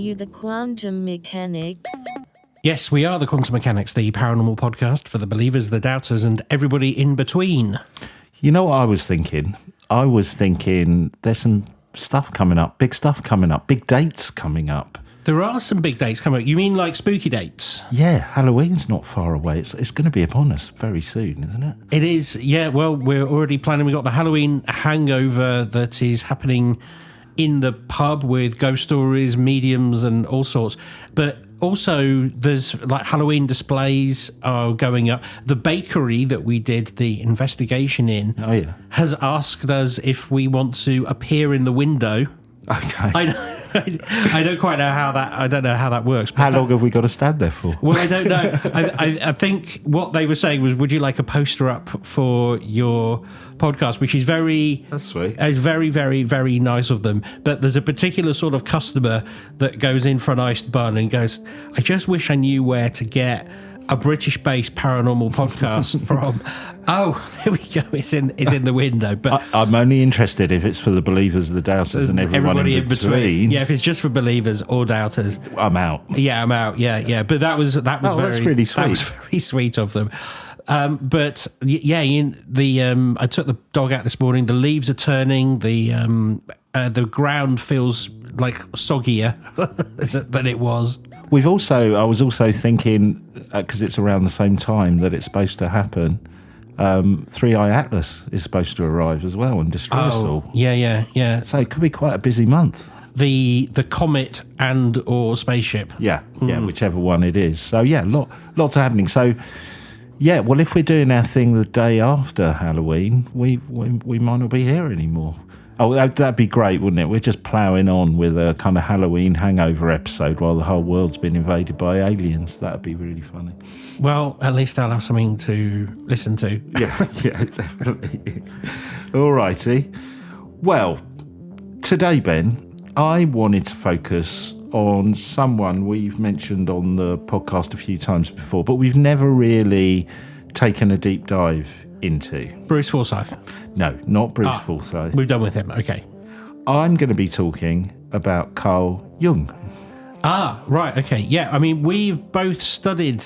you the quantum mechanics? Yes, we are the Quantum Mechanics, the paranormal podcast for the believers, the doubters, and everybody in between. You know what I was thinking? I was thinking there's some stuff coming up, big stuff coming up, big dates coming up. There are some big dates coming up. You mean like spooky dates? Yeah, Halloween's not far away. It's going to be upon us very soon, isn't it? It is, yeah. Well, we're already planning. We've got the Halloween hangover that is happening in the pub with ghost stories, mediums, and all sorts. But also, there's like Halloween displays are going up. The bakery that we did the investigation in has asked us if we want to appear in the window. Okay. I don't quite know how that. I don't know how that works. How long have we got to stand there for? Well, I don't know. I think what they were saying was, would you like a poster up for your podcast? Which is very... That's sweet. It's very, very, very nice of them. But there's a particular sort of customer that goes in for an iced bun and goes, I just wish I knew where to get a British-based paranormal podcast from. Oh, there we go. It's in the window. But I'm only interested if it's for the believers, the doubters, and everybody in between. Yeah, if it's just for believers or doubters, I'm out. Yeah, I'm out. Yeah. But that was that's really sweet. That was very sweet of them. But yeah, I took the dog out this morning. The leaves are turning. The ground feels like soggier than it was. I was also thinking, because it's around the same time that it's supposed to happen, Three-Eye Atlas is supposed to arrive as well and destroy us all. Yeah. So it could be quite a busy month. The comet and or spaceship. Yeah, whichever one it is. So yeah, lots are happening. So yeah, well, if we're doing our thing the day after Halloween, we might not be here anymore. Oh, that'd be great, wouldn't it? We're just ploughing on with a kind of Halloween hangover episode while the whole world's been invaded by aliens. That'd be really funny. Well, at least I'll have something to listen to. Yeah, definitely. All righty. Well, today, Ben, I wanted to focus on someone we've mentioned on the podcast a few times before, but we've never really taken a deep dive into. Bruce Forsyth? No, not Bruce Forsyth. We've done with him, okay. I'm going to be talking about Carl Jung. Right, okay. Yeah, I mean, we've both studied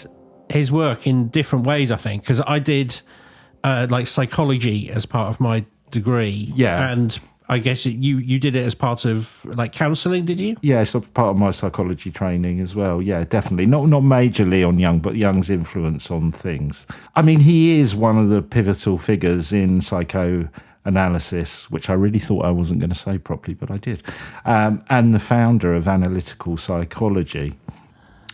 his work in different ways, I think, because I did like psychology as part of my degree. Yeah. And I guess you did it as part of like counselling, did you? Yeah, it's part of my psychology training as well. Yeah, definitely. Not majorly on Jung, but Jung's influence on things. I mean, he is one of the pivotal figures in psychoanalysis, which I really thought I wasn't going to say properly, but I did. And the founder of analytical psychology.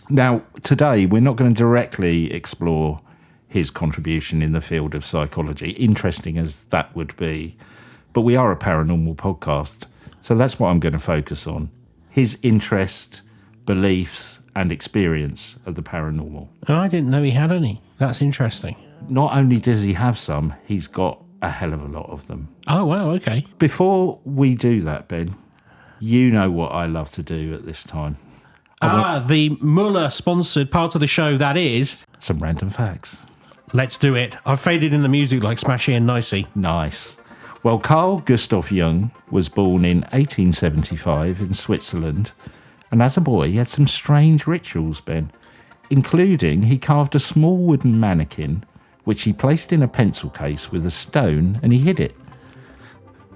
Now, today, we're not going to directly explore his contribution in the field of psychology, interesting as that would be. But we are a paranormal podcast, so that's what I'm going to focus on. His interest, beliefs, and experience of the paranormal. Oh, I didn't know he had any. That's interesting. Not only does he have some, he's got a hell of a lot of them. Oh, wow, okay. Before we do that, Ben, you know what I love to do at this time. The Muller-sponsored part of the show, that is... Some random facts. Let's do it. I've faded in the music like Smashy and Nicey. Nice. Well, Carl Gustav Jung was born in 1875 in Switzerland, and as a boy he had some strange rituals, Ben, including he carved a small wooden mannequin which he placed in a pencil case with a stone and he hid it.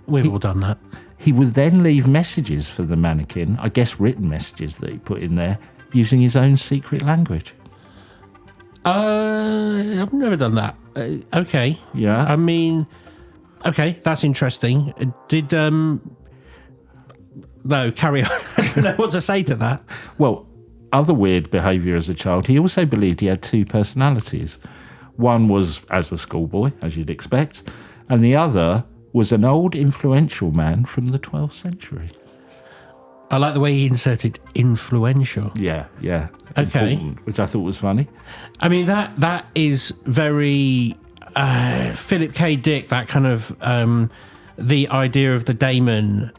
We've all done that. He would then leave messages for the mannequin, I guess written messages that he put in there, using his own secret language. I've never done that. Okay. Yeah. I mean... Okay, that's interesting. No, carry on. I don't know what to say to that. Well, other weird behaviour as a child, he also believed he had two personalities. One was as a schoolboy, as you'd expect, and the other was an old influential man from the 12th century. I like the way he inserted influential. Yeah. Okay. Important, which I thought was funny. I mean, that is very... Philip K. Dick, that kind of the idea of the daemon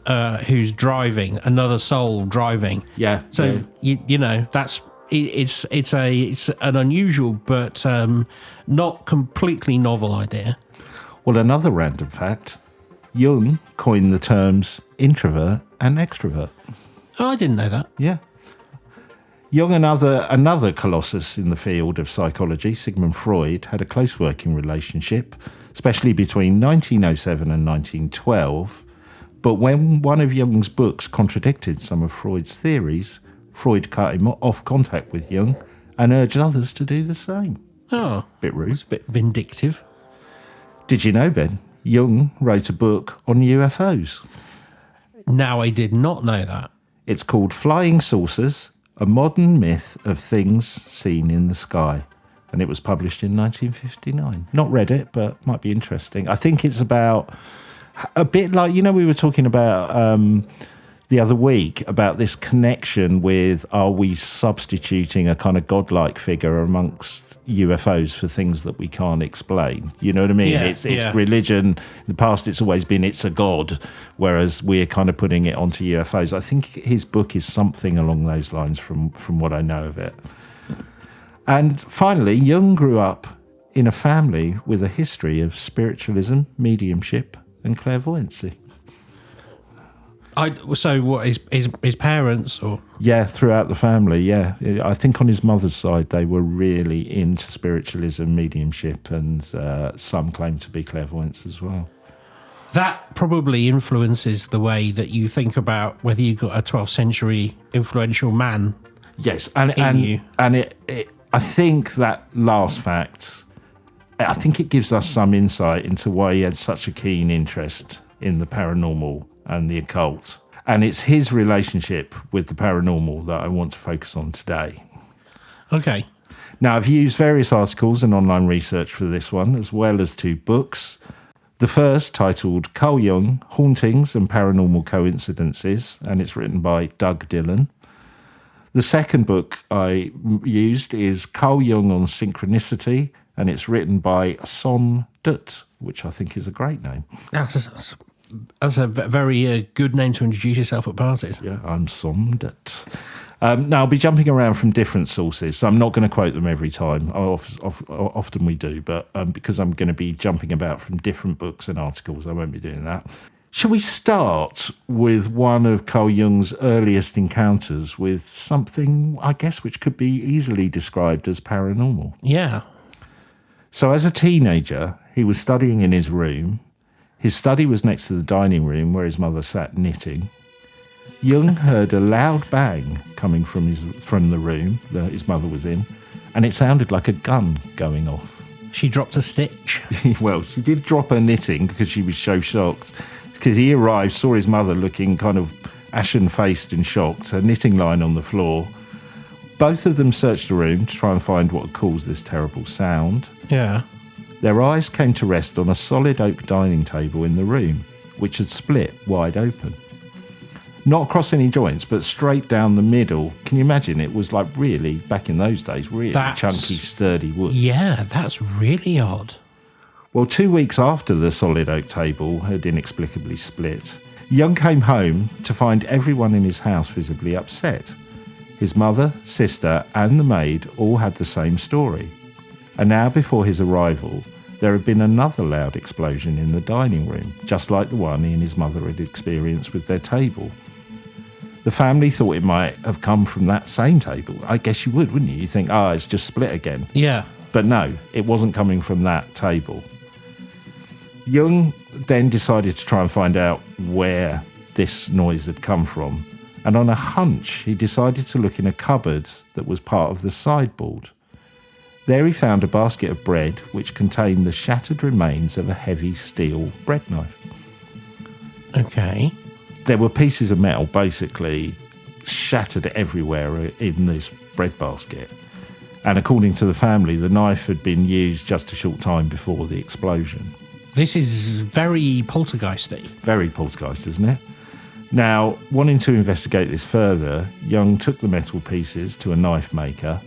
who's driving, another soul driving. Yeah. So you know that's it's an unusual but not completely novel idea. Well, another random fact: Jung coined the terms introvert and extrovert. Oh, I didn't know that. Yeah. Jung and another colossus in the field of psychology, Sigmund Freud, had a close working relationship, especially between 1907 and 1912. But when one of Jung's books contradicted some of Freud's theories, Freud cut him off contact with Jung and urged others to do the same. Oh, Bit rude. it's a bit vindictive. Did you know, Ben? Jung wrote a book on UFOs. Now, I did not know that. It's called Flying Saucers, a modern myth of things seen in the sky. And it was published in 1959. Not read it, but might be interesting. I think it's about a bit like, we were talking about the other week about this connection with, are we substituting a kind of godlike figure amongst UFOs for things that we can't explain? You know what I mean? Yeah, it's yeah. religion. In the past, it's always been it's a god, whereas we're kind of putting it onto UFOs. I think his book is something along those lines from what I know of it. And finally, Jung grew up in a family with a history of spiritualism, mediumship, and clairvoyancy. So what, his parents or? Yeah, throughout the family, yeah. I think on his mother's side, they were really into spiritualism, mediumship, and some claim to be clairvoyants as well. That probably influences the way that you think about whether you've got a 12th century influential man. Yes, in you. and I think that last fact, I think it gives us some insight into why he had such a keen interest in the paranormal and the occult. And it's his relationship with the paranormal that I want to focus on today. Okay. Now, I've used various articles and online research for this one, as well as 2 books. The first, titled Carl Jung, Hauntings and Paranormal Coincidences, and it's written by Doug Dillon. The second book I used is Carl Jung on Synchronicity, and it's written by Som Dutt, which I think is a great name. That's a very good name to introduce yourself at parties. Yeah, I'm Som Dutt. Now, I'll be jumping around from different sources, so I'm not going to quote them every time. Often we do, but because I'm going to be jumping about from different books and articles, I won't be doing that. Shall we start with one of Carl Jung's earliest encounters with something, I guess, which could be easily described as paranormal? Yeah. So as a teenager, he was studying in his room. His study was next to the dining room where his mother sat knitting. Jung heard a loud bang coming from the room that his mother was in, and it sounded like a gun going off. She dropped a stitch. Well, she did drop her knitting because she was so shocked. Because he arrived, saw his mother looking kind of ashen-faced and shocked, her knitting line on the floor. Both of them searched the room to try and find what had caused this terrible sound. Yeah. Their eyes came to rest on a solid oak dining table in the room, which had split wide open. Not across any joints, but straight down the middle. Can you imagine? It was like really, back in those days, really chunky, sturdy wood. Yeah, that's really odd. Well, 2 weeks after the solid oak table had inexplicably split, Jung came home to find everyone in his house visibly upset. His mother, sister, and the maid all had the same story. An hour before his arrival, there had been another loud explosion in the dining room, just like the one he and his mother had experienced with their table. The family thought it might have come from that same table. I guess you would, wouldn't you? You think, it's just split again. Yeah. But no, it wasn't coming from that table. Jung then decided to try and find out where this noise had come from. And on a hunch, he decided to look in a cupboard that was part of the sideboard. There he found a basket of bread which contained the shattered remains of a heavy steel bread knife. Okay. There were pieces of metal basically shattered everywhere in this bread basket. And according to the family, the knife had been used just a short time before the explosion. This is very poltergeisty. Very poltergeist, isn't it? Now, wanting to investigate this further, Jung took the metal pieces to a knife maker.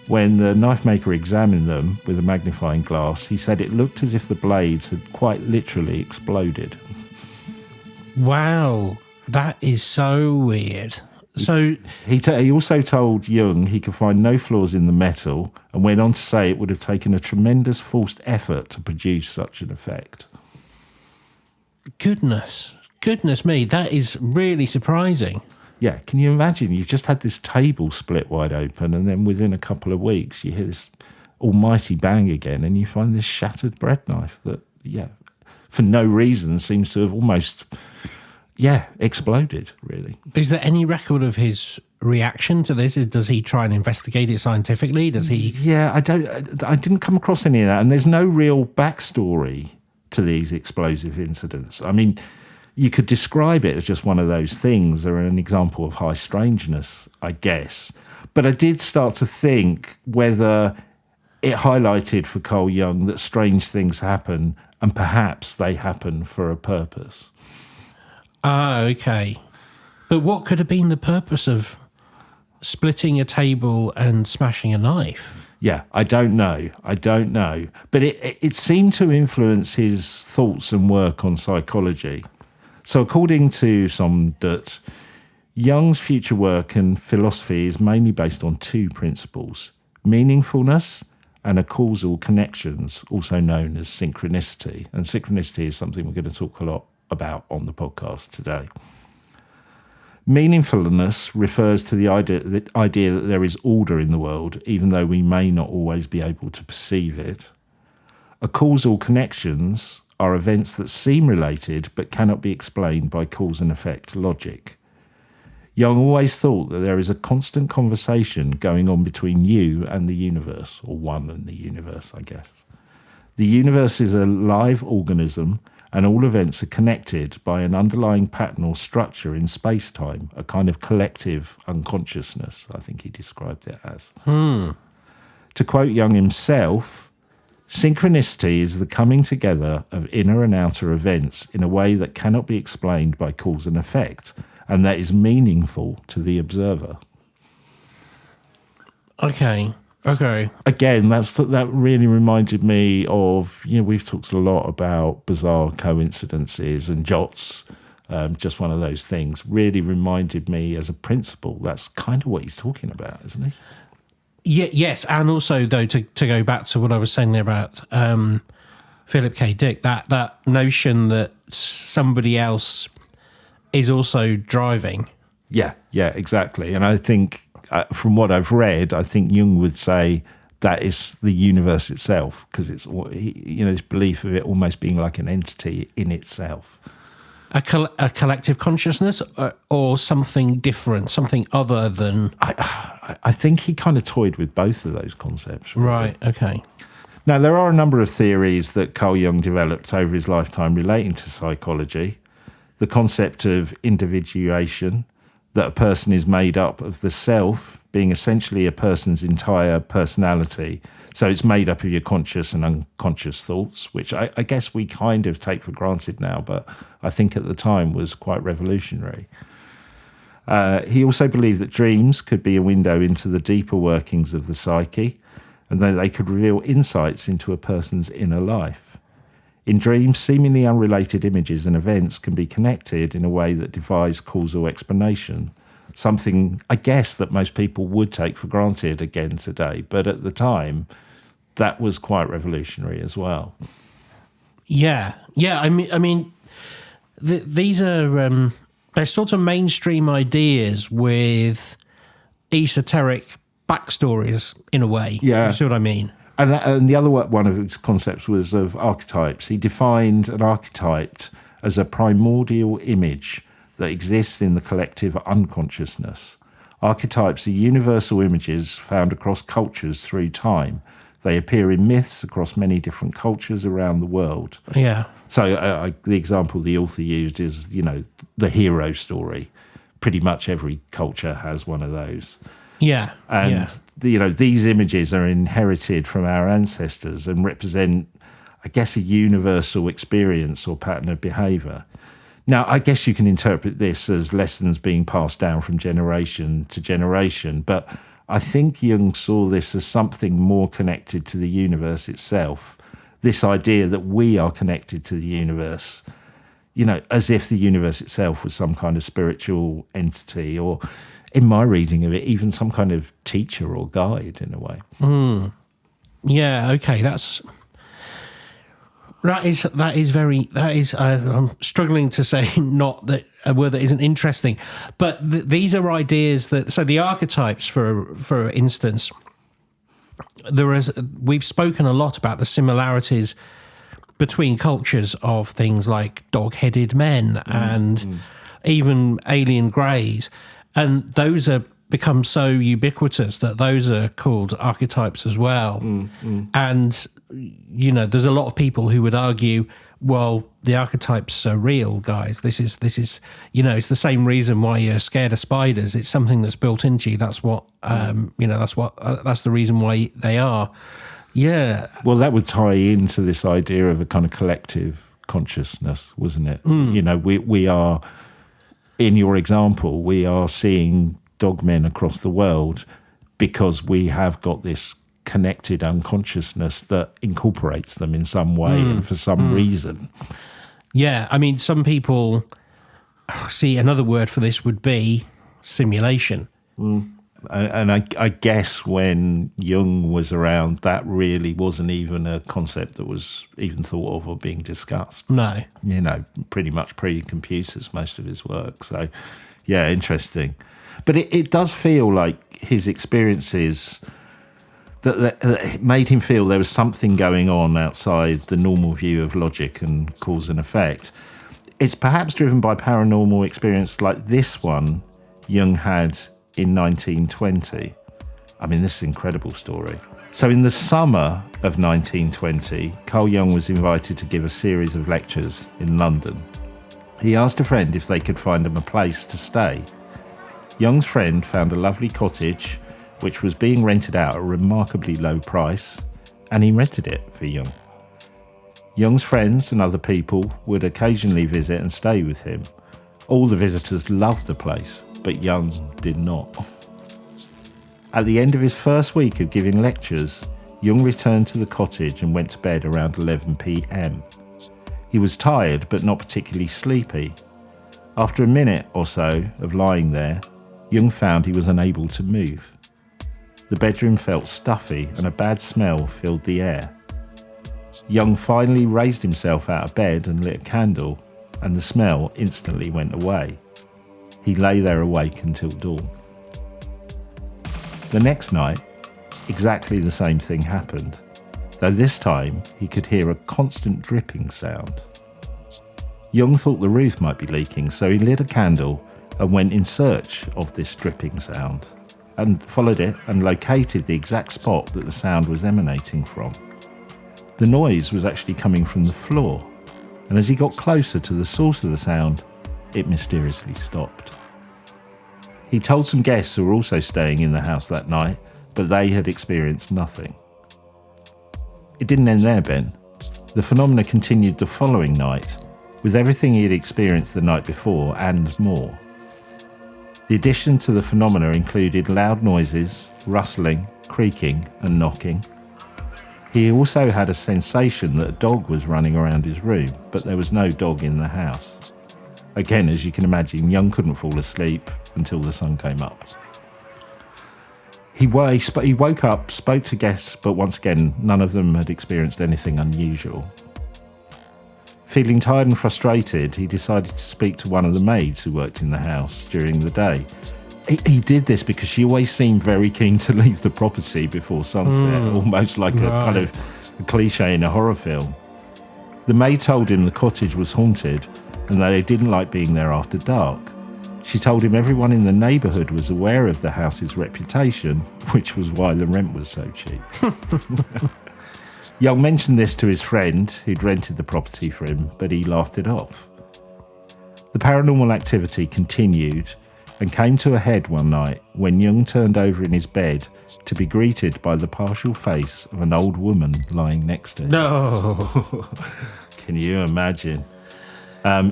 When the knife maker examined them with a magnifying glass, he said it looked as if the blades had quite literally exploded. Wow, that is so weird. So he also told Jung he could find no flaws in the metal and went on to say it would have taken a tremendous forced effort to produce such an effect. Goodness me, that is really surprising. Yeah, can you imagine? You've just had this table split wide open, and then within a couple of weeks, you hear this almighty bang again, and you find this shattered bread knife that, for no reason seems to have almost, exploded, really. Is there any record of his reaction to this? Does he try and investigate it scientifically? Does he? Yeah, I didn't come across any of that, and there's no real backstory to these explosive incidents. I mean, you could describe it as just one of those things, or an example of high strangeness, I guess. But I did start to think whether it highlighted for Carl Jung that strange things happen, and perhaps they happen for a purpose. Ah, okay. But what could have been the purpose of splitting a table and smashing a knife? Yeah, I don't know. But it seemed to influence his thoughts and work on psychology. So according to Somdat, Jung's future work and philosophy is mainly based on two principles: meaningfulness and a causal connections, also known as synchronicity. And synchronicity is something we're going to talk a lot about on the podcast today. Meaningfulness refers to the idea that there is order in the world, even though we may not always be able to perceive it. A causal connections are events that seem related but cannot be explained by cause and effect logic. Jung always thought that there is a constant conversation going on between you and the universe, or one and the universe, I guess. The universe is a live organism, and all events are connected by an underlying pattern or structure in space-time, a kind of collective unconsciousness, I think he described it as. To quote Jung himself, synchronicity is the coming together of inner and outer events in a way that cannot be explained by cause and effect, and that is meaningful to the observer. Okay. Again, that really reminded me of, we've talked a lot about bizarre coincidences and jots, just one of those things. Really reminded me as a principle. That's kind of what he's talking about, isn't he? Yeah, yes, and also, though, to go back to what I was saying there about Philip K. Dick, that notion that somebody else is also driving. Yeah, exactly. And I think, from what I've read, I think Jung would say that is the universe itself, because it's, this belief of it almost being like an entity in itself. A collective consciousness, or something different, something other than... I think he kind of toyed with both of those concepts. Really. Right, okay. Now, there are a number of theories that Carl Jung developed over his lifetime relating to psychology. The concept of individuation, that a person is made up of the self, being essentially a person's entire personality. So it's made up of your conscious and unconscious thoughts, which I guess we kind of take for granted now, but I think at the time was quite revolutionary. He also believed that dreams could be a window into the deeper workings of the psyche, and that they could reveal insights into a person's inner life. In dreams, seemingly unrelated images and events can be connected in a way that defies causal explanation, something, I guess, that most people would take for granted again today. But at the time, that was quite revolutionary as well. Yeah. I mean, these are they're sort of mainstream ideas with esoteric backstories in a way. Yeah, you see what I mean? And the other one of his concepts was of archetypes. He defined an archetype as a primordial image that exists in the collective unconsciousness. Archetypes are universal images found across cultures through time. They appear in myths across many different cultures around the world. Yeah. So the example the author used is, the hero story. Pretty much every culture has one of those. Yeah. And, these images are inherited from our ancestors and represent, I guess, a universal experience or pattern of behaviour. Now, I guess you can interpret this as lessons being passed down from generation to generation, but I think Jung saw this as something more connected to the universe itself. This idea that we are connected to the universe, as if the universe itself was some kind of spiritual entity, or, in my reading of it, even some kind of teacher or guide in a way. Yeah, okay, that's... I'm struggling to say not that a word that isn't interesting, but these are ideas so the archetypes, for instance, we've spoken a lot about the similarities between cultures of things like dog-headed men and even alien greys, and those are become so ubiquitous that those are called archetypes as well. And there's a lot of people who would argue, well, the archetypes are real, guys. This is it's the same reason why you're scared of spiders. It's something that's built into you. That's what that's the reason why they are. Yeah. Well, that would tie into this idea of a kind of collective consciousness, wasn't it? We are, in your example, we are seeing dogmen across the world because we have got this connected unconsciousness that incorporates them in some way and for some reason. Yeah, I mean, some people see another word for this would be simulation. And I guess when Jung was around, that really wasn't even a concept that was even thought of or being discussed. No. Pretty much pre-computers, most of his work. So, yeah, interesting. But it does feel like his experiences that it made him feel there was something going on outside the normal view of logic and cause and effect. It's perhaps driven by paranormal experience like this one Jung had in 1920. I mean, this is an incredible story. So in the summer of 1920, Carl Jung was invited to give a series of lectures in London. He asked a friend if they could find him a place to stay. Jung's friend found a lovely cottage which was being rented out at a remarkably low price, and he rented it for Jung. Jung's friends and other people would occasionally visit and stay with him. All the visitors loved the place, but Jung did not. At the end of his first week of giving lectures, Jung returned to the cottage and went to bed around 11 p.m. He was tired but not particularly sleepy. After a minute or so of lying there, Jung found he was unable to move. The bedroom felt stuffy and a bad smell filled the air. Jung finally raised himself out of bed and lit a candle, and the smell instantly went away. He lay there awake until dawn. The next night, exactly the same thing happened, though this time he could hear a constant dripping sound. Jung thought the roof might be leaking, so he lit a candle and went in search of this dripping sound, and followed it and located the exact spot that the sound was emanating from. The noise was actually coming from the floor, and as he got closer to the source of the sound, it mysteriously stopped. He told some guests who were also staying in the house that night, but they had experienced nothing. It didn't end there, Ben. The phenomena continued the following night, with everything he had experienced the night before and more. The addition to the phenomena included loud noises, rustling, creaking and knocking. He also had a sensation that a dog was running around his room, but there was no dog in the house. Again, as you can imagine, Jung couldn't fall asleep until the sun came up. He woke up, spoke to guests, but once again, none of them had experienced anything unusual. Feeling tired and frustrated, he decided to speak to one of the maids who worked in the house during the day. He did this because she always seemed very keen to leave the property before sunset, almost like a kind of a cliche in a horror film. The maid told him the cottage was haunted and that they didn't like being there after dark. She told him everyone in the neighbourhood was aware of the house's reputation, which was why the rent was so cheap. Jung mentioned this to his friend who'd rented the property for him, but he laughed it off. The paranormal activity continued and came to a head one night when Jung turned over in his bed to be greeted by the partial face of an old woman lying next to him. No! Can you imagine?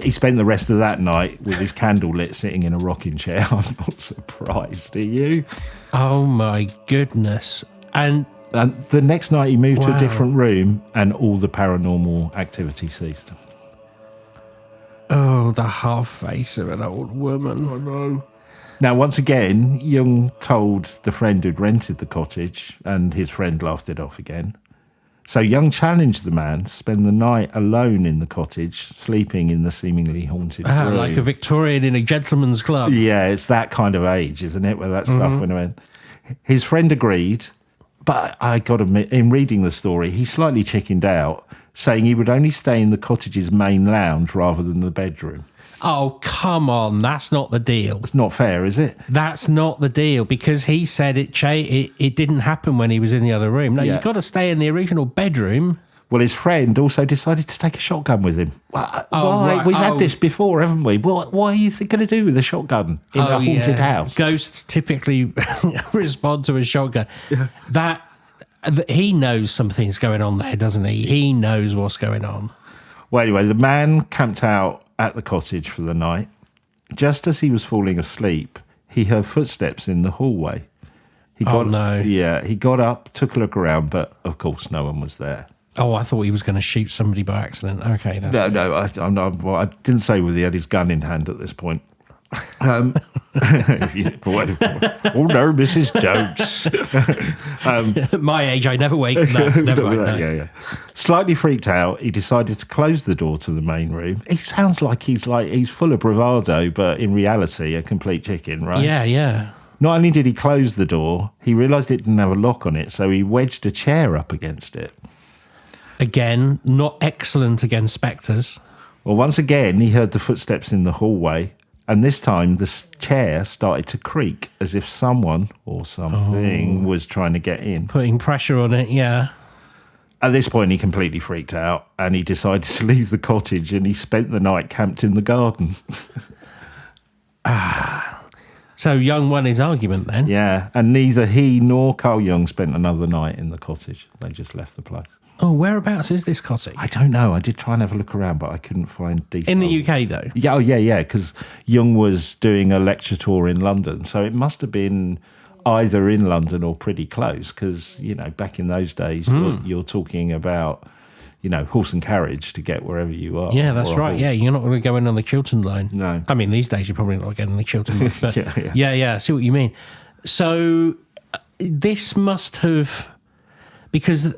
He spent the rest of that night with his candle lit sitting in a rocking chair. I'm not surprised, are you? Oh my goodness. And the next night he moved to a different room and all the paranormal activity ceased. Oh, the half face of an old woman. I know. Now, once again, Jung told the friend who'd rented the cottage, and his friend laughed it off again. So Jung challenged the man to spend the night alone in the cottage, sleeping in the seemingly haunted room. Like a Victorian in a gentleman's club. Yeah, it's that kind of age, isn't it, where that stuff went around. His friend agreed, but I got to admit, in reading the story, he slightly chickened out, saying he would only stay in the cottage's main lounge rather than the bedroom. Oh, come on. That's not the deal. It's not fair, is it? That's not the deal, because he said it didn't happen when he was in the other room. No, Yeah. you've got to stay in the original bedroom. Well, his friend also decided to take a shotgun with him. Why? right. We've had this before, haven't we? What are you going to do with a shotgun in a haunted house? Ghosts typically respond to a shotgun. He knows something's going on there, doesn't he? He knows what's going on. Well, anyway, the man camped out at the cottage for the night. Just as he was falling asleep, he heard footsteps in the hallway. No. Yeah, he got up, took a look around, but of course no one was there. Oh, I thought he was going to shoot somebody by accident. Okay. I'm not, well, I didn't say whether he had his gun in hand at this point. Oh no, Mrs. Jones. My age, I never wake. No, never mind, no. Yeah. Slightly freaked out, he decided to close the door to the main room. He sounds like he's full of bravado, but in reality, a complete chicken, right? Yeah. Not only did he close the door, he realised it didn't have a lock on it, so he wedged a chair up against it. Again, not excellent against spectres. Well, once again, he heard the footsteps in the hallway, and this time the chair started to creak as if someone or something was trying to get in. Putting pressure on it, yeah. At this point, he completely freaked out, and he decided to leave the cottage, and he spent the night camped in the garden. So Jung won his argument then. Yeah, and neither he nor Carl Jung spent another night in the cottage. They just left the place. Oh, whereabouts is this cottage? I don't know. I did try and have a look around, but I couldn't find details. In the UK, though? Yeah, because Jung was doing a lecture tour in London, so it must have been either in London or pretty close, because, back in those days, you're talking about, horse and carriage to get wherever you are. Yeah, that's right. Yeah, you're not going to go in on the Chiltern line. No. I mean, these days you're probably not getting on the Chiltern line. But Yeah. I see what you mean. So this must have... Because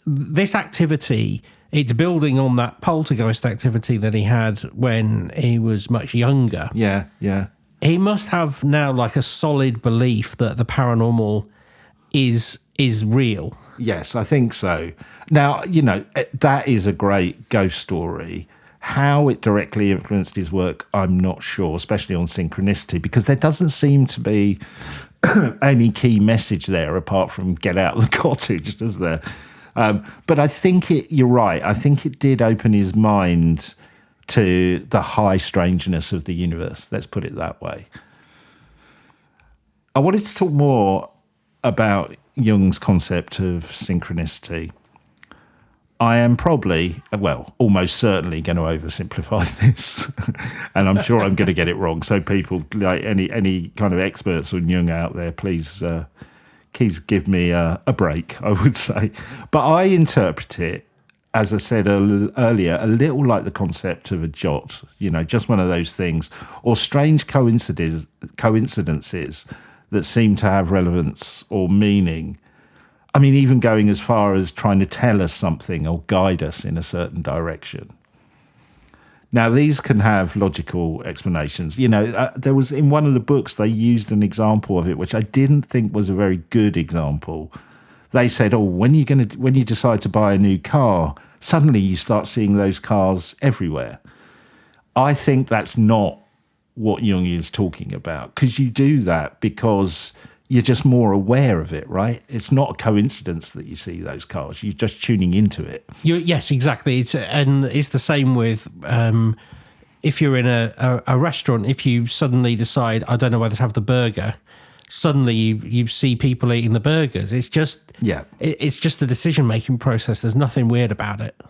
this activity, it's building on that poltergeist activity that he had when he was much younger. Yeah. He must have now like a solid belief that the paranormal is real. Yes, I think so. Now, that is a great ghost story. How it directly influenced his work, I'm not sure, especially on synchronicity, because there doesn't seem to be any key message there apart from get out of the cottage, does there? But I think you're right. I think it did open his mind to the high strangeness of the universe. Let's put it that way. I wanted to talk more about Jung's concept of synchronicity. I am probably, almost certainly going to oversimplify this, and I'm sure I'm going to get it wrong. So people, like any kind of experts on Jung out there, please give me a break, I would say. But I interpret it, as I said earlier, a little like the concept of a jot, just one of those things, or strange coincidences that seem to have relevance or meaning. I mean, even going as far as trying to tell us something or guide us in a certain direction. Now, these can have logical explanations. There was in one of the books, they used an example of it, which I didn't think was a very good example. They said, when you decide to buy a new car, suddenly you start seeing those cars everywhere. I think that's not what Jung is talking about, because you do that because you're just more aware of it, right? It's not a coincidence that you see those cars. You're just tuning into it. Yes, exactly. It's the same with if you're in a restaurant. If you suddenly decide, I don't know whether to have the burger, suddenly you see people eating the burgers. It's just it's just a decision-making process. There's nothing weird about it.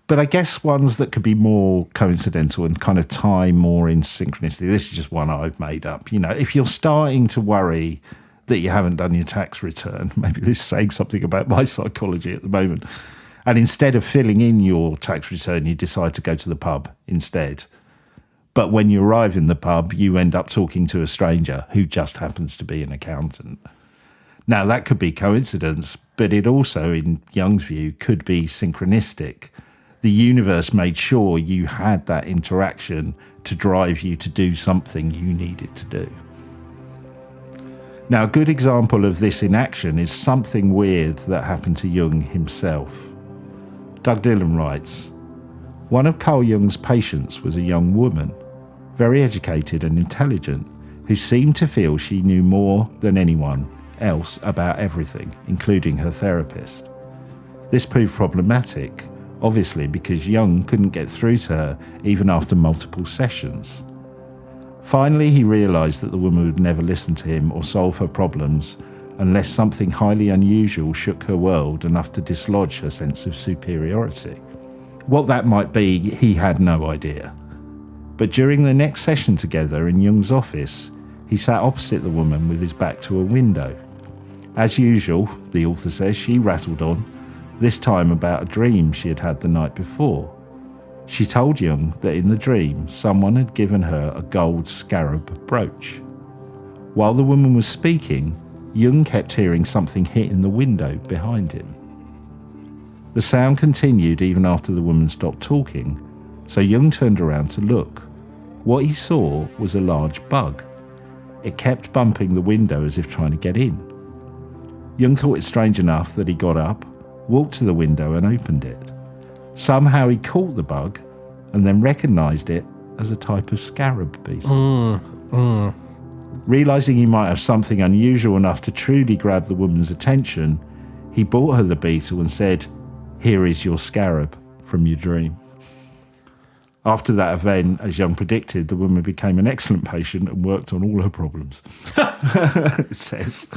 But I guess ones that could be more coincidental and kind of tie more in synchronicity. This is just one I've made up. If you're starting to worry that you haven't done your tax return, maybe this is saying something about my psychology at the moment, and instead of filling in your tax return, you decide to go to the pub instead. But when you arrive in the pub, you end up talking to a stranger who just happens to be an accountant. Now, that could be coincidence, but it also, in Jung's view, could be synchronistic. The universe made sure you had that interaction to drive you to do something you needed to do. Now, a good example of this in action is something weird that happened to Jung himself. Doug Dillon writes, "One of Carl Jung's patients was a young woman, very educated and intelligent, who seemed to feel she knew more than anyone else about everything, including her therapist. This proved problematic, obviously because Jung couldn't get through to her even after multiple sessions. Finally, he realised that the woman would never listen to him or solve her problems unless something highly unusual shook her world enough to dislodge her sense of superiority. What that might be, he had no idea. But during the next session together in Jung's office, he sat opposite the woman with his back to a window. As usual, the author says, she rattled on, this time about a dream she had had the night before. She told Jung that in the dream, someone had given her a gold scarab brooch. While the woman was speaking, Jung kept hearing something hit in the window behind him. The sound continued even after the woman stopped talking, so Jung turned around to look. What he saw was a large bug. It kept bumping the window as if trying to get in. Jung thought it strange enough that he got up, walked to the window and opened it. Somehow he caught the bug and then recognised it as a type of scarab beetle. Realising he might have something unusual enough to truly grab the woman's attention, he brought her the beetle and said, "Here is your scarab from your dream." After that event, as Jung predicted, the woman became an excellent patient and worked on all her problems. It says.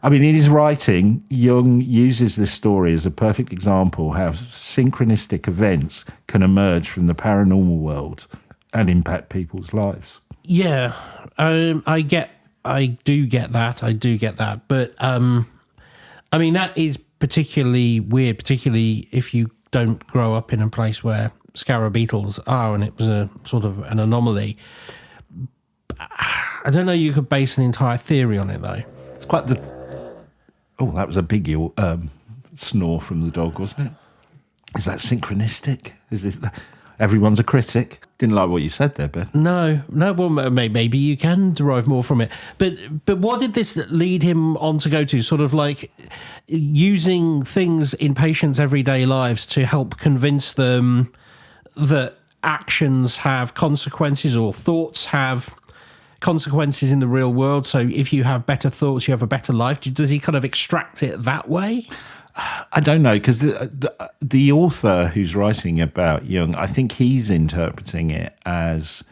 I mean, in his writing, Jung uses this story as a perfect example how synchronistic events can emerge from the paranormal world and impact people's lives. Yeah, I do get that. But, I mean, that is particularly weird, particularly if you don't grow up in a place where scarab beetles are, and it was a sort of an anomaly. I don't know, you could base an entire theory on it, though. It's quite the... Oh, that was a big snore from the dog, wasn't it? Is that synchronistic? Is this... Everyone's a critic. Didn't like what you said there, Ben. No. Well, maybe you can derive more from it. But what did this lead him on to go to? Sort of like using things in patients' everyday lives to help convince them that actions have consequences or thoughts have consequences in the real world. So if you have better thoughts, you have a better life. Does he kind of extract it that way? I don't know, because the author who's writing about Jung, I think he's interpreting it as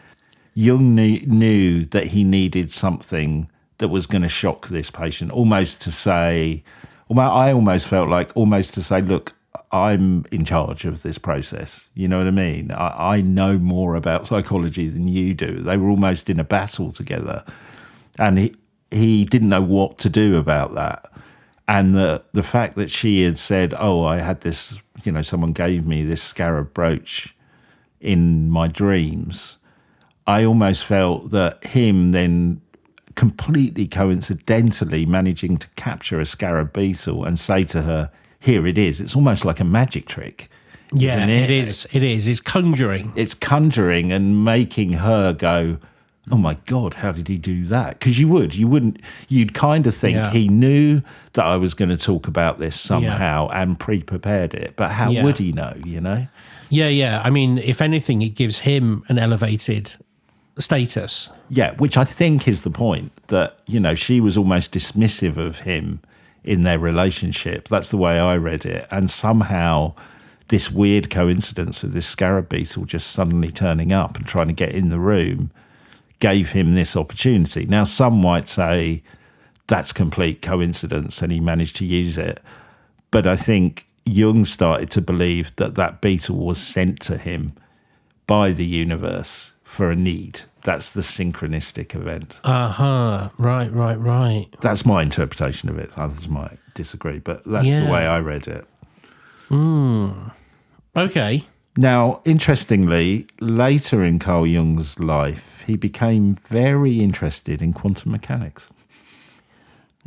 Jung knew that he needed something that was going to shock this patient, almost to say, I almost felt like almost to say, look, I'm in charge of this process. You know what I mean? I know more about psychology than you do. They were almost in a battle together, and he didn't know what to do about that. And the fact that she had said, oh, I had this, someone gave me this scarab brooch in my dreams, I almost felt that him then completely coincidentally managing to capture a scarab beetle and say to her, here it is. It's almost like a magic trick. Yeah, isn't it? It is. It's conjuring. It's conjuring and making her go, oh my God, how did he do that? Because you'd kind of think he knew that I was going to talk about this somehow and pre-prepared it. But how would he know, Yeah. I mean, if anything, it gives him an elevated status. Yeah, which I think is the point, that, she was almost dismissive of him in their relationship. That's the way I read it. And somehow this weird coincidence of this scarab beetle just suddenly turning up and trying to get in the room gave him this opportunity. Now, some might say that's complete coincidence and he managed to use it. But I think Jung started to believe that that beetle was sent to him by the universe for a need. That's the synchronistic event. Right. That's my interpretation of it. Others might disagree, but that's the way I read it. Okay. Now, interestingly, later in Carl Jung's life, he became very interested in quantum mechanics.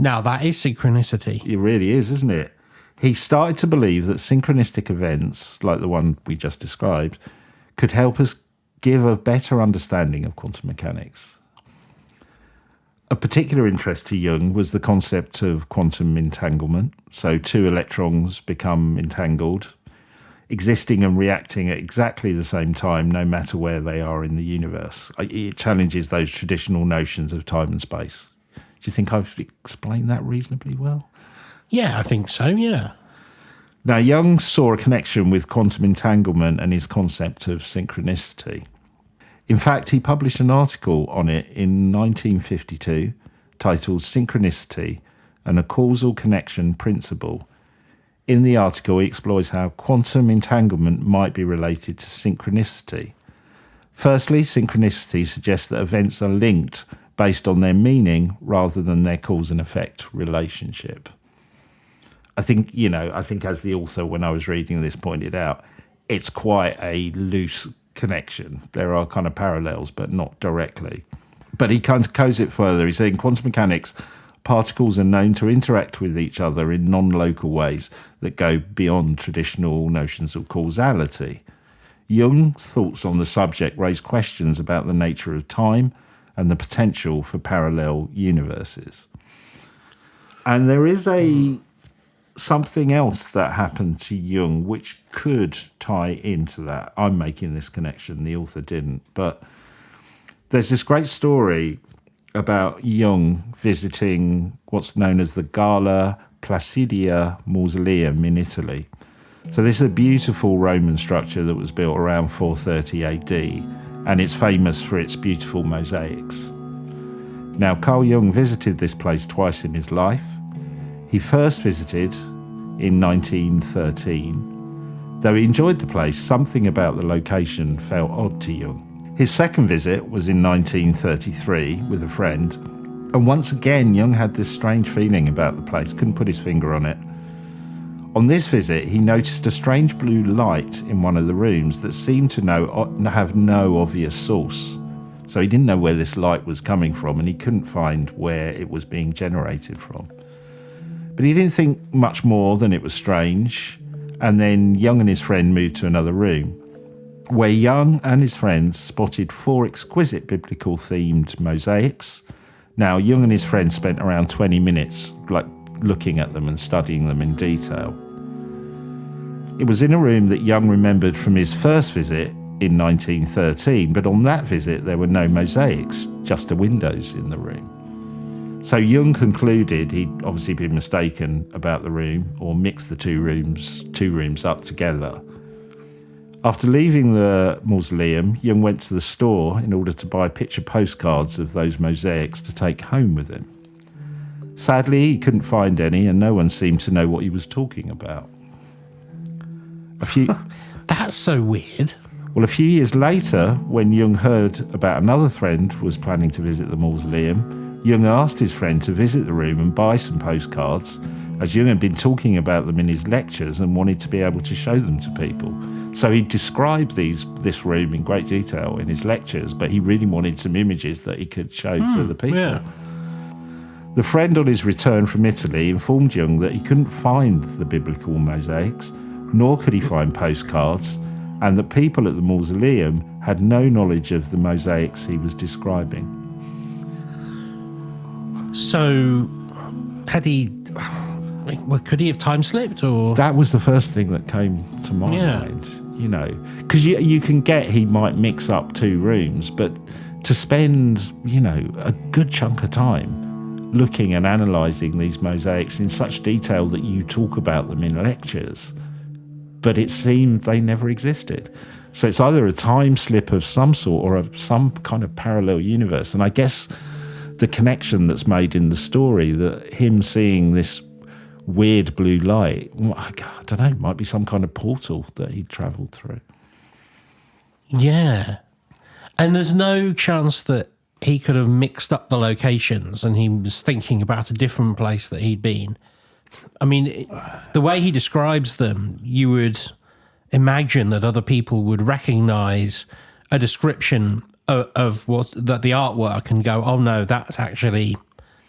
Now, that is synchronicity. It really is, isn't it? He started to believe that synchronistic events, like the one we just described, could help us give a better understanding of quantum mechanics. Of particular interest to Jung was the concept of quantum entanglement. So two electrons become entangled, existing and reacting at exactly the same time, no matter where they are in the universe. It challenges those traditional notions of time and space. Do you think I've explained that reasonably well? Yeah, I think so, yeah. Now, Jung saw a connection with quantum entanglement and his concept of synchronicity. In fact, he published an article on it in 1952 titled Synchronicity and a Causal Connection Principle. In the article, he explores how quantum entanglement might be related to synchronicity. Firstly, synchronicity suggests that events are linked based on their meaning rather than their cause and effect relationship. I think as the author, when I was reading this, pointed out, it's quite a loose connection. There are kind of parallels, but not directly. But he kind of goes it further. He's saying in quantum mechanics, particles are known to interact with each other in non-local ways that go beyond traditional notions of causality. Jung's thoughts on the subject raise questions about the nature of time and the potential for parallel universes. And there is something else that happened to Jung which could tie into that. I'm making this connection, the author didn't. But there's this great story about Jung visiting what's known as the Gala Placidia Mausoleum in Italy. So this is a beautiful Roman structure that was built around 430 AD, and it's famous for its beautiful mosaics. Now, Carl Jung visited this place twice in his life. He first visited in 1913. Though he enjoyed the place, something about the location felt odd to Jung. His second visit was in 1933 with a friend, and once again Jung had this strange feeling about the place, couldn't put his finger on it. On this visit, he noticed a strange blue light in one of the rooms that seemed to have no obvious source. So he didn't know where this light was coming from, and he couldn't find where it was being generated from. But he didn't think much more than it was strange, and then Jung and his friend moved to another room, where Jung and his friends spotted 4 exquisite biblical-themed mosaics. Now, Jung and his friends spent around 20 minutes looking at them and studying them in detail. It was in a room that Jung remembered from his first visit in 1913, but on that visit there were no mosaics, just the windows in the room. So Jung concluded he'd obviously been mistaken about the room, or mixed the two rooms up together. After leaving the mausoleum, Jung went to the store in order to buy picture postcards of those mosaics to take home with him. Sadly, he couldn't find any, and no one seemed to know what he was talking about. That's so weird. Well, a few years later, when Jung heard about another friend was planning to visit the mausoleum, Jung asked his friend to visit the room and buy some postcards, as Jung had been talking about them in his lectures and wanted to be able to show them to people. So he described this room in great detail in his lectures, but he really wanted some images that he could show to the people. Yeah. The friend on his return from Italy informed Jung that he couldn't find the biblical mosaics, nor could he find postcards, and that people at the mausoleum had no knowledge of the mosaics he was describing. So, could he have time slipped, or? That was the first thing that came to my mind, because you can get he might mix up two rooms, but to spend, a good chunk of time looking and analysing these mosaics in such detail that you talk about them in lectures, but it seemed they never existed. So it's either a time slip of some sort or some kind of parallel universe. And I guess the connection that's made in the story, that him seeing this weird blue light, I don't know, might be some kind of portal that he travelled through. Yeah. And there's no chance that he could have mixed up the locations and he was thinking about a different place that he'd been. I mean, the way he describes them, you would imagine that other people would recognise a description of what that the artwork and go, oh no, that's actually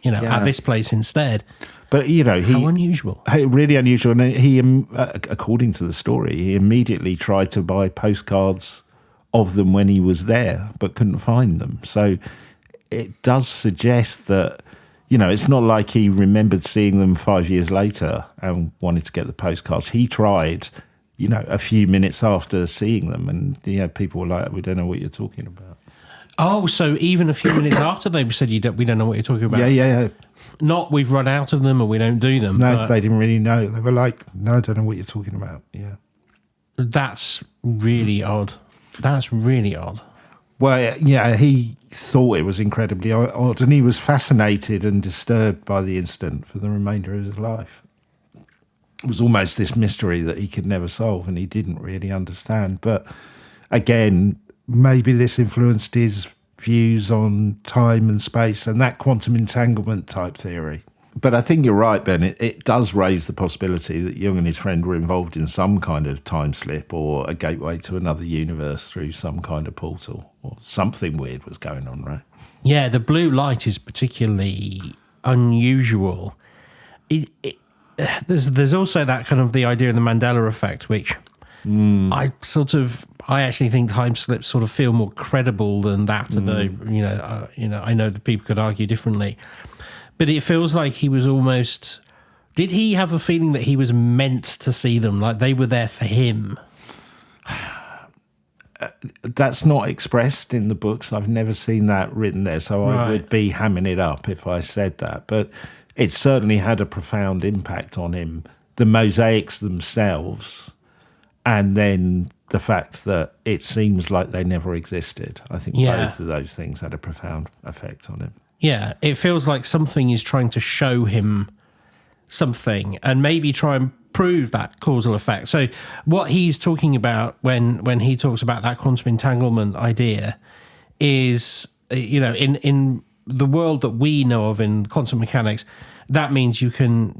at this place instead. But, How unusual. Really unusual. And he, according to the story, he immediately tried to buy postcards of them when he was there, but couldn't find them. So it does suggest that, it's not like he remembered seeing them 5 years later and wanted to get the postcards. He tried, a few minutes after seeing them, and people were like, "We don't know what you're talking about." Oh, so even a few minutes after they said, we don't know what you're talking about. Yeah. Not we've run out of them or we don't do them. No, they didn't really know. They were like, "No, I don't know what you're talking about." Yeah. That's really odd. That's really odd. Well, yeah, he thought it was incredibly odd, and he was fascinated and disturbed by the incident for the remainder of his life. It was almost this mystery that he could never solve, and he didn't really understand. But again, maybe this influenced his views on time and space and that quantum entanglement type theory. But I think you're right, Ben. It does raise the possibility that Jung and his friend were involved in some kind of time slip or a gateway to another universe through some kind of portal, or something weird was going on, right? Yeah, the blue light is particularly unusual. There's also that kind of the idea of the Mandela effect, which I actually think time slips sort of feel more credible than that. Although I know that people could argue differently. But it feels like he was almost... Did he have a feeling that he was meant to see them, like they were there for him? That's not expressed in the books. I've never seen that written there, so I would be hamming it up if I said that. But it certainly had a profound impact on him. The mosaics themselves, and then the fact that it seems like they never existed. I think both of those things had a profound effect on him. Yeah, it feels like something is trying to show him something and maybe try and prove that causal effect. So what he's talking about when he talks about that quantum entanglement idea is, in the world that we know of in quantum mechanics, that means you can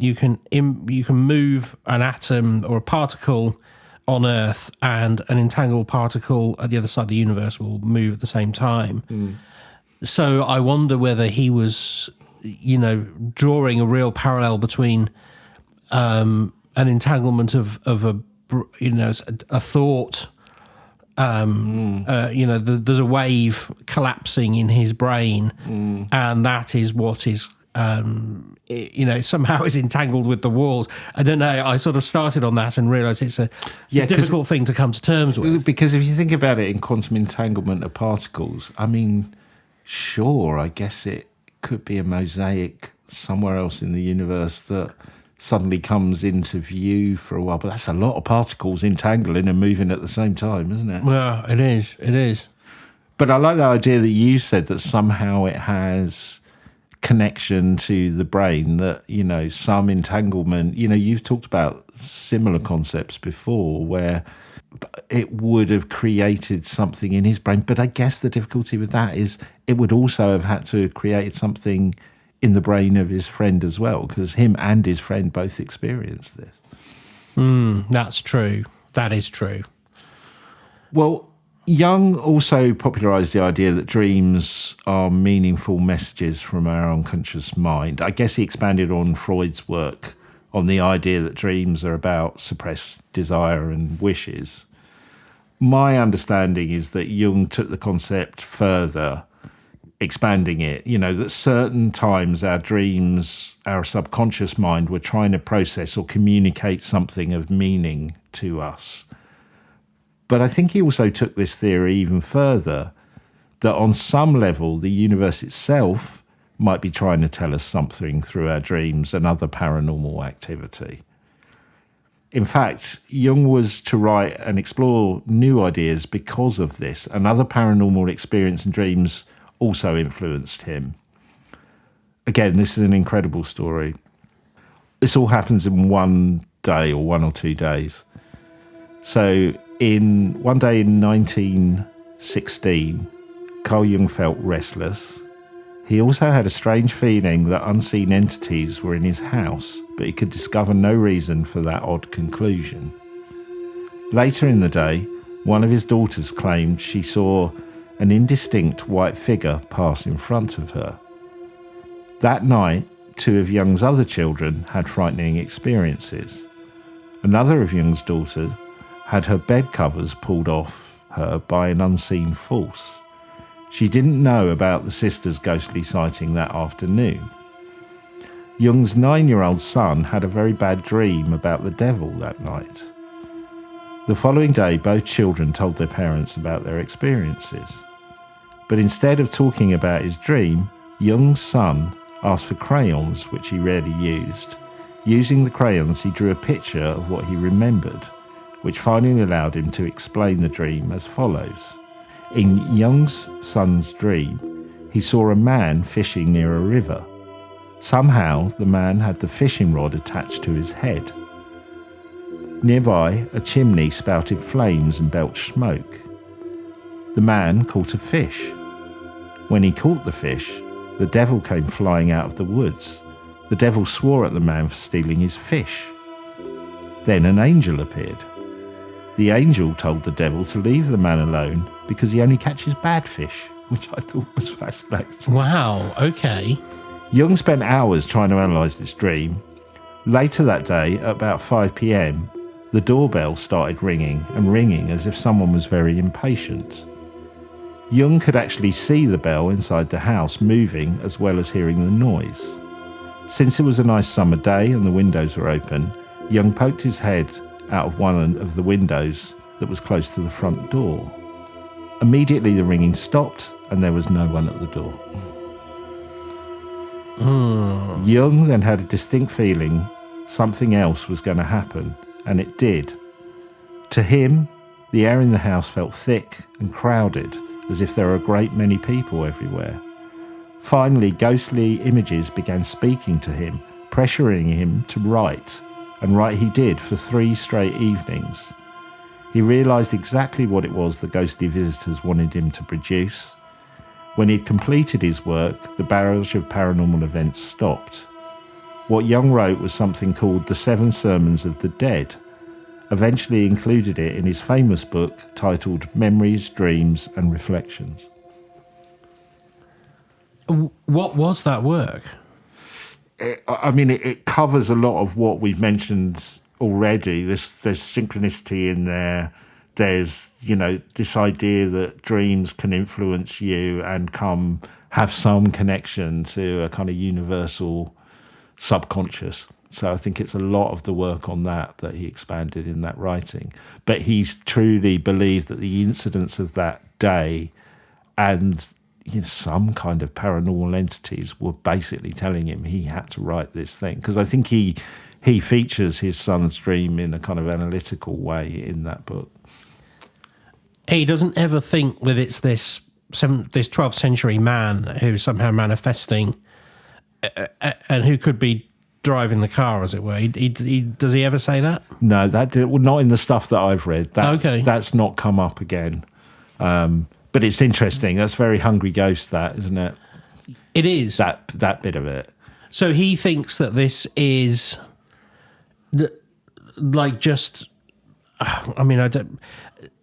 move an atom or a particle on Earth, and an entangled particle at the other side of the universe will move at the same time. So I wonder whether he was, drawing a real parallel between an entanglement of a thought. There's a wave collapsing in his brain, and that is what is, somehow is entangled with the walls. I don't know. I sort of started on that and realised it's a difficult thing to come to terms with. Because if you think about it in quantum entanglement of particles, I mean... Sure, I guess it could be a mosaic somewhere else in the universe that suddenly comes into view for a while. But that's a lot of particles entangling and moving at the same time, isn't it? Well, it is. It is. But I like the idea that you said that somehow it has connection to the brain, that, some entanglement. You've talked about similar concepts before where... it would have created something in his brain. But I guess the difficulty with that is it would also have had to have created something in the brain of his friend as well, because him and his friend both experienced this. That's true. That is true. Well, Jung also popularised the idea that dreams are meaningful messages from our unconscious mind. I guess he expanded on Freud's work on the idea that dreams are about suppressed desire and wishes. My understanding is that Jung took the concept further, expanding it, that certain times our dreams, our subconscious mind were trying to process or communicate something of meaning to us. But I think he also took this theory even further, that on some level the universe itself might be trying to tell us something through our dreams and other paranormal activity. In fact, Jung was to write and explore new ideas because of this, and other paranormal experience and dreams also influenced him. Again, this is an incredible story. This all happens in one day or 1 or 2 days. So one day in 1916, Carl Jung felt restless. He also had a strange feeling that unseen entities were in his house, but he could discover no reason for that odd conclusion. Later in the day, one of his daughters claimed she saw an indistinct white figure pass in front of her. That night, 2 of Jung's other children had frightening experiences. Another of Jung's daughters had her bed covers pulled off her by an unseen force. She didn't know about the sister's ghostly sighting that afternoon. Jung's 9-year-old son had a very bad dream about the devil that night. The following day, both children told their parents about their experiences. But instead of talking about his dream, Jung's son asked for crayons, which he rarely used. Using the crayons, he drew a picture of what he remembered, which finally allowed him to explain the dream as follows. In Jung's son's dream, he saw a man fishing near a river. Somehow, the man had the fishing rod attached to his head. Nearby, a chimney spouted flames and belched smoke. The man caught a fish. When he caught the fish, the devil came flying out of the woods. The devil swore at the man for stealing his fish. Then an angel appeared. The angel told the devil to leave the man alone because he only catches bad fish, which I thought was fascinating. Wow, okay. Jung spent hours trying to analyse this dream. Later that day, at about 5 p.m, the doorbell started ringing and ringing as if someone was very impatient. Jung could actually see the bell inside the house moving as well as hearing the noise. Since it was a nice summer day and the windows were open, Jung poked his head out of one of the windows that was close to the front door. Immediately the ringing stopped and there was no one at the door. Jung then had a distinct feeling something else was going to happen, and it did. To him, the air in the house felt thick and crowded, as if there were a great many people everywhere. Finally, ghostly images began speaking to him, pressuring him to write, and write he did for 3 straight evenings. He realised exactly what it was the ghostly visitors wanted him to produce. When he'd completed his work, the barrage of paranormal events stopped. What Jung wrote was something called The 7 Sermons of the Dead. Eventually included it in his famous book titled Memories, Dreams and Reflections. What was that work? It covers a lot of what we've mentioned already. There's synchronicity in there. There's, this idea that dreams can influence you and have some connection to a kind of universal subconscious. So I think it's a lot of the work on that he expanded in that writing. But he's truly believed that the incidents of that day and some kind of paranormal entities were basically telling him he had to write this thing. Because I think he features his son's dream in a kind of analytical way in that book. He doesn't ever think that it's this 12th century man who's somehow manifesting and who could be driving the car, as it were. Does he ever say that? No, not in the stuff that I've read. Okay. That's not come up again. But it's interesting. That's very Hungry Ghost, that, isn't it? It is. That bit of it. So he thinks that this is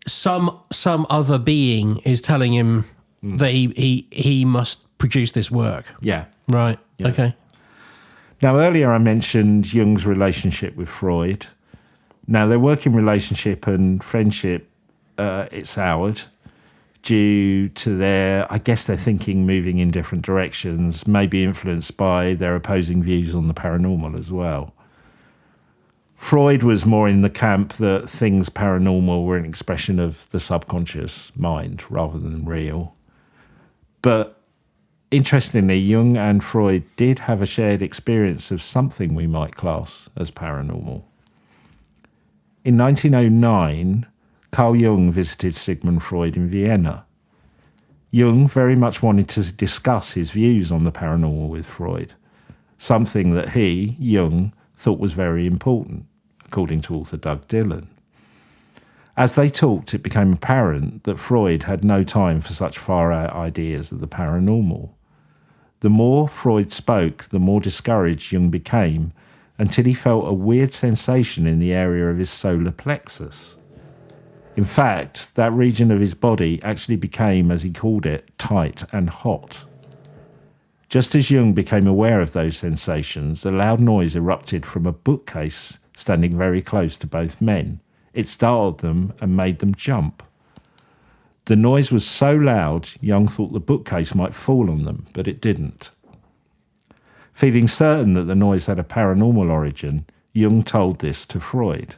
some other being is telling him that he must produce this work. Yeah. Right. Yeah. Okay. Now, earlier I mentioned Jung's relationship with Freud. Now, their working relationship and friendship, it soured due to their thinking moving in different directions, maybe influenced by their opposing views on the paranormal as well. Freud was more in the camp that things paranormal were an expression of the subconscious mind rather than real. But interestingly, Jung and Freud did have a shared experience of something we might class as paranormal. In 1909, Carl Jung visited Sigmund Freud in Vienna. Jung very much wanted to discuss his views on the paranormal with Freud, something that he, Jung, thought was very important, according to author Doug Dillon. As they talked, it became apparent that Freud had no time for such far-out ideas of the paranormal. The more Freud spoke, the more discouraged Jung became, until he felt a weird sensation in the area of his solar plexus. In fact, that region of his body actually became, as he called it, tight and hot. Just as Jung became aware of those sensations, a loud noise erupted from a bookcase standing very close to both men. It startled them and made them jump. The noise was so loud, Jung thought the bookcase might fall on them, but it didn't. Feeling certain that the noise had a paranormal origin, Jung told this to Freud.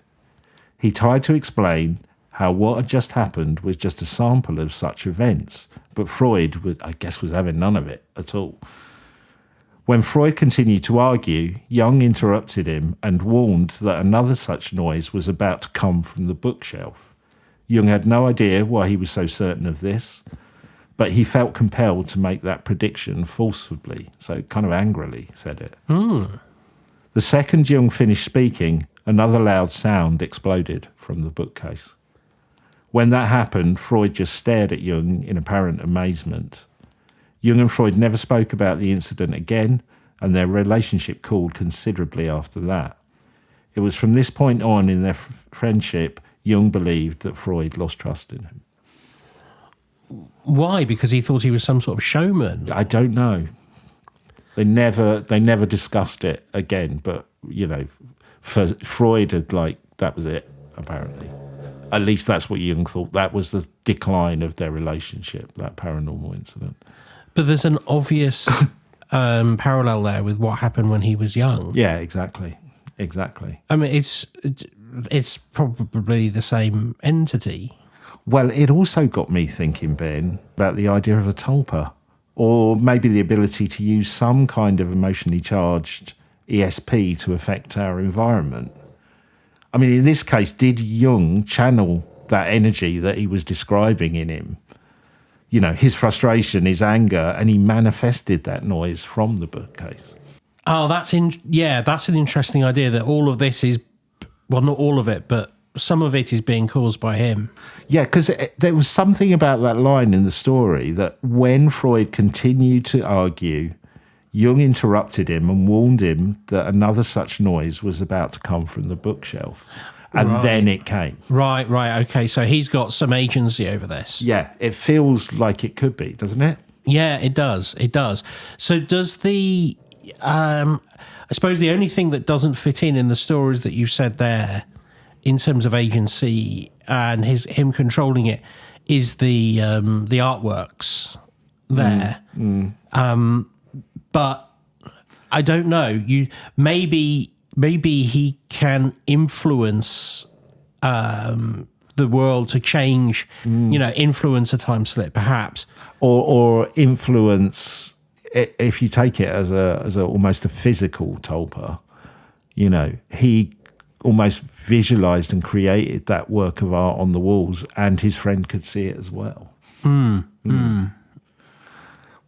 He tried to explain how what had just happened was just a sample of such events, but Freud, was having none of it at all. When Freud continued to argue, Jung interrupted him and warned that another such noise was about to come from the bookshelf. Jung had no idea why he was so certain of this, but he felt compelled to make that prediction forcibly, so kind of angrily said it. The second Jung finished speaking, another loud sound exploded from the bookcase. When that happened, Freud just stared at Jung in apparent amazement. Jung and Freud never spoke about the incident again, and their relationship cooled considerably after that. It was from this point on in their friendship, Jung believed that Freud lost trust in him. Why? Because he thought he was some sort of showman? I don't know. They never discussed it again, but, for Freud had, that was it, apparently. At least that's what Jung thought. That was the decline of their relationship, that paranormal incident. But there's an obvious parallel there with what happened when he was young. Yeah, exactly. I mean, it's probably the same entity. Well, it also got me thinking, Ben, about the idea of a tulpa, or maybe the ability to use some kind of emotionally charged ESP to affect our environment. I mean, in this case, did Jung channel that energy that he was describing in him? His frustration, his anger, and he manifested that noise from the bookcase. Oh, that's an interesting idea that all of this is, well, not all of it, but some of it is being caused by him. Yeah, because there was something about that line in the story that when Freud continued to argue, Jung interrupted him and warned him that another such noise was about to come from the bookshelf. And then it came. Right. Okay, so he's got some agency over this. Yeah, it feels like it could be, doesn't it? Yeah, it does. So does the... I suppose the only thing that doesn't fit in the stories that you've said there, in terms of agency and him controlling it, is the artworks there. But I don't know. Maybe he can influence the world to change. Influence a time slip, perhaps, or influence. If you take it as a almost a physical tulpa, he almost visualized and created that work of art on the walls, and his friend could see it as well.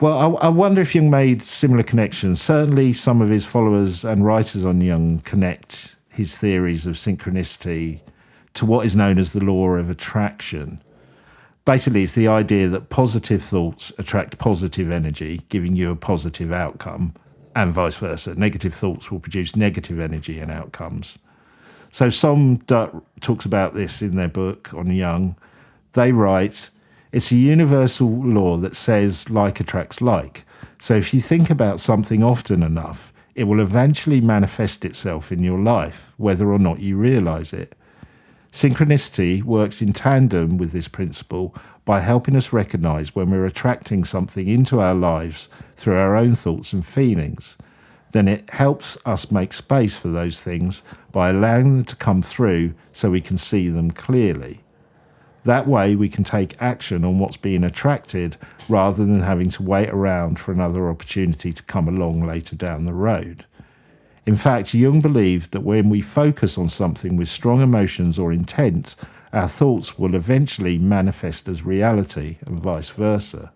Well, I wonder if Jung made similar connections. Certainly some of his followers and writers on Jung connect his theories of synchronicity to what is known as the law of attraction. Basically, it's the idea that positive thoughts attract positive energy, giving you a positive outcome, and vice versa. Negative thoughts will produce negative energy and outcomes. So Som talks about this in their book on Jung. They write, it's a universal law that says like attracts like. So if you think about something often enough, it will eventually manifest itself in your life, whether or not you realise it. Synchronicity works in tandem with this principle by helping us recognise when we're attracting something into our lives through our own thoughts and feelings. Then it helps us make space for those things by allowing them to come through so we can see them clearly. That way we can take action on what's being attracted rather than having to wait around for another opportunity to come along later down the road. In fact, Jung believed that when we focus on something with strong emotions or intent, our thoughts will eventually manifest as reality and vice versa.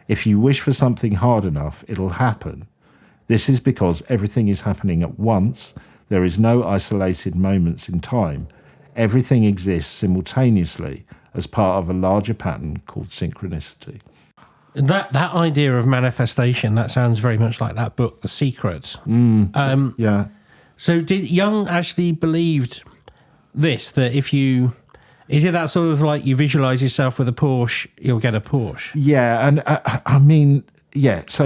If you wish for something hard enough, it'll happen. This is because everything is happening at once. There is no isolated moments in time. Everything exists simultaneously as part of a larger pattern called synchronicity. That idea of manifestation, that sounds very much like that book, The Secret. Yeah. So did Jung actually believed this, that if you... Is it that sort of like you visualise yourself with a Porsche, you'll get a Porsche? Yeah, and I mean, yeah, so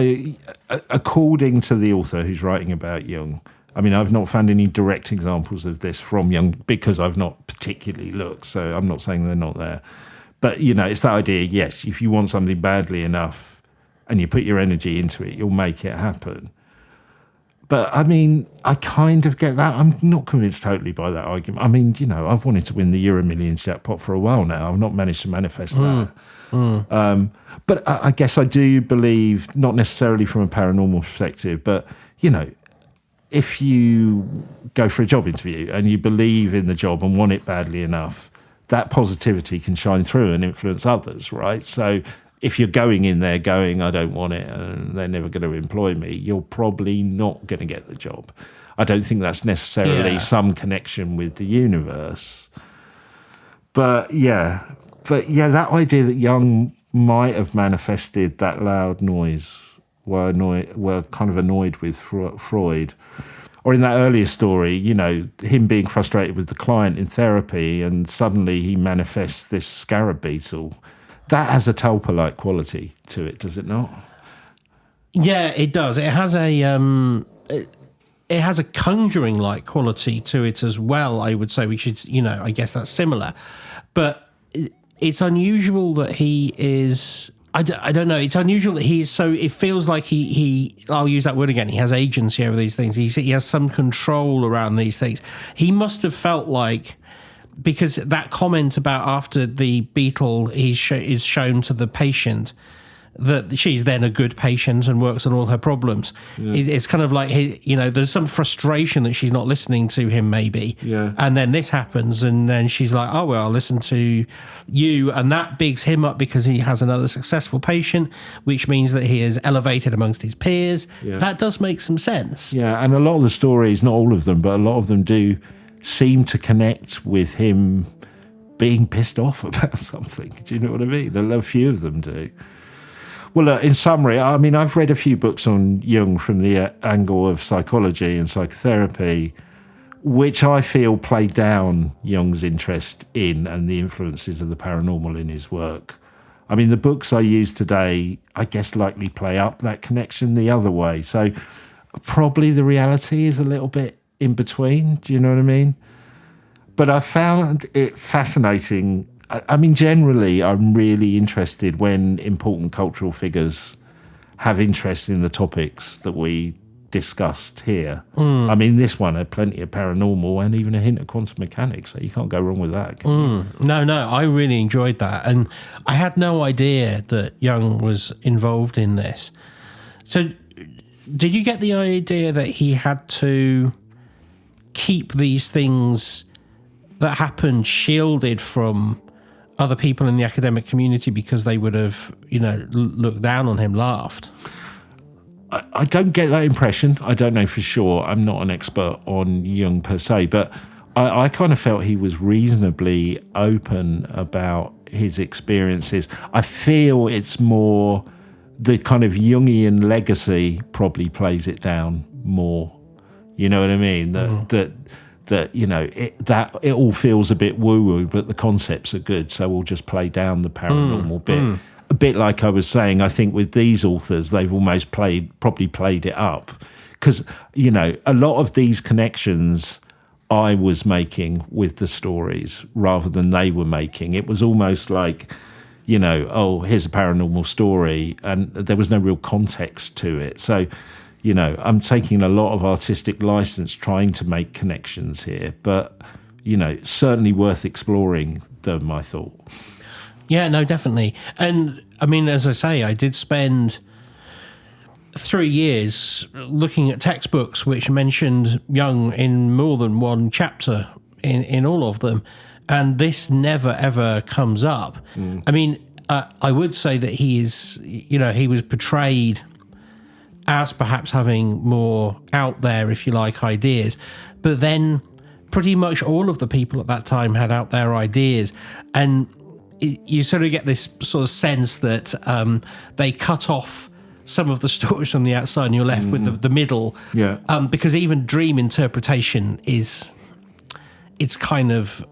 according to the author who's writing about Jung, I mean, I've not found any direct examples of this from Jung because I've not particularly looked, so I'm not saying they're not there. But, it's that idea, yes, if you want something badly enough and you put your energy into it, you'll make it happen. But, I mean, I kind of get that. I'm not convinced totally by that argument. I mean, I've wanted to win the Euro Millions jackpot for a while now. I've not managed to manifest that. But I guess I do believe, not necessarily from a paranormal perspective, but, if you go for a job interview and you believe in the job and want it badly enough, that positivity can shine through and influence others, right? So if you're going in there going, I don't want it and they're never going to employ me, you're probably not going to get the job. I don't think that's necessarily some connection with the universe. But that idea that Jung might have manifested that loud noise, were kind of annoyed with Freud. Or in that earlier story, him being frustrated with the client in therapy and suddenly he manifests this scarab beetle. That has a tulpa-like quality to it, does it not? Yeah, it does. It has a conjuring-like quality to it as well, I would say, which is, I guess that's similar. But it's unusual that he is... I don't know. It's unusual that he is so... It feels like he I'll use that word again. He has agency over these things. He has some control around these things. He must have felt like... Because that comment about after the beetle is shown to the patient, that she's then a good patient and works on all her problems. Yeah. It's kind of like, there's some frustration that she's not listening to him maybe. Yeah. And then this happens and then she's like, oh, well, I'll listen to you. And that bigs him up because he has another successful patient, which means that he is elevated amongst his peers. Yeah. That does make some sense. Yeah, and a lot of the stories, not all of them, but a lot of them do seem to connect with him being pissed off about something. Do you know what I mean? A few of them do. Well, in summary, I mean, I've read a few books on Jung from the angle of psychology and psychotherapy, which I feel play down Jung's interest in and the influences of the paranormal in his work. I mean, the books I use today, I guess, likely play up that connection the other way. So probably the reality is a little bit in between. Do you know what I mean? But I found it fascinating. I mean, generally, I'm really interested when important cultural figures have interest in the topics that we discussed here. I mean, this one had plenty of paranormal and even a hint of quantum mechanics, so you can't go wrong with that, can you? No, I really enjoyed that. And I had no idea that Jung was involved in this. So did you get the idea that he had to keep these things that happened shielded from other people in the academic community because they would have, looked down on him, laughed? I don't get that impression. I don't know for sure. I'm not an expert on Jung per se, but I kind of felt he was reasonably open about his experiences. I feel it's more the kind of Jungian legacy probably plays it down more. You know what I mean? That it all feels a bit woo-woo, but the concepts are good, so we'll just play down the paranormal bit. A bit like I was saying, I think with these authors, they've almost probably played it up. Because, a lot of these connections I was making with the stories rather than they were making. It was almost like, here's a paranormal story, and there was no real context to it. So, I'm taking a lot of artistic license trying to make connections here, but, certainly worth exploring them, I thought. Yeah, no, definitely. And, I mean, as I say, I did spend 3 years looking at textbooks which mentioned Jung in more than one chapter in all of them, and this never, ever comes up. I mean, I would say that he was portrayed as perhaps having more out there, if you like, ideas, but then pretty much all of the people at that time had out there ideas, and you sort of get this sort of sense that they cut off some of the stories from the outside and you're left with the middle. Yeah. Because even dream interpretation it's kind of,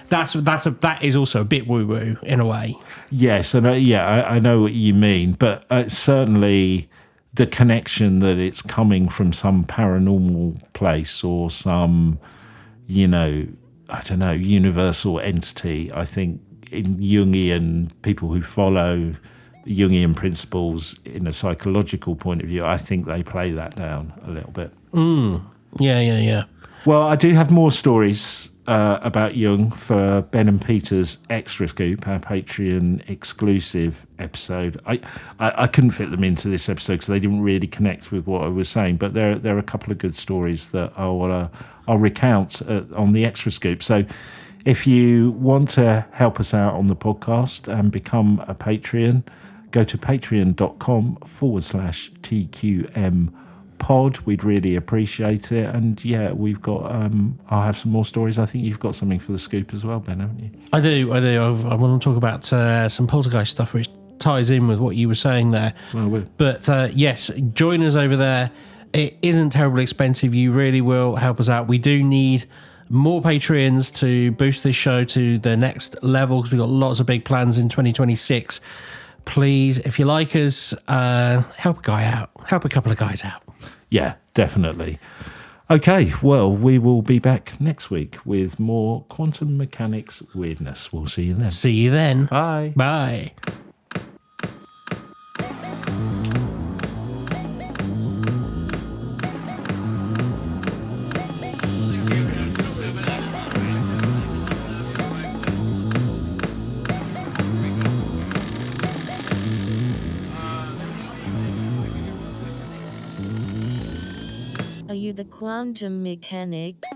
that is also a bit woo woo in a way. Yes, and I know what you mean, but certainly the connection that it's coming from some paranormal place or some, I don't know, universal entity. I think in Jungian, people who follow Jungian principles in a psychological point of view, I think they play that down a little bit. Yeah. Well, I do have more stories about Jung for Ben and Peter's Extra Scoop, our Patreon exclusive episode. I couldn't fit them into this episode because they didn't really connect with what I was saying, but there are a couple of good stories that I'll recount on the Extra Scoop. So if you want to help us out on the podcast and become a Patreon, go to patreon.com/TQM pod. We'd really appreciate it. And yeah, we've got I'll have some more stories. I think you've got something for the scoop as well, Ben, haven't you? I do. I want to talk about some poltergeist stuff which ties in with what you were saying there. Well, but yes, join us over there. It isn't terribly expensive. You really will help us out. We do need more Patreons to boost this show to the next level because we've got lots of big plans in 2026. Please, if you like us, help a guy out. Help a couple of guys out. Yeah, definitely. Okay, well, we will be back next week with more quantum mechanics weirdness. We'll see you then. See you then. Bye. Bye. Are you the quantum mechanics?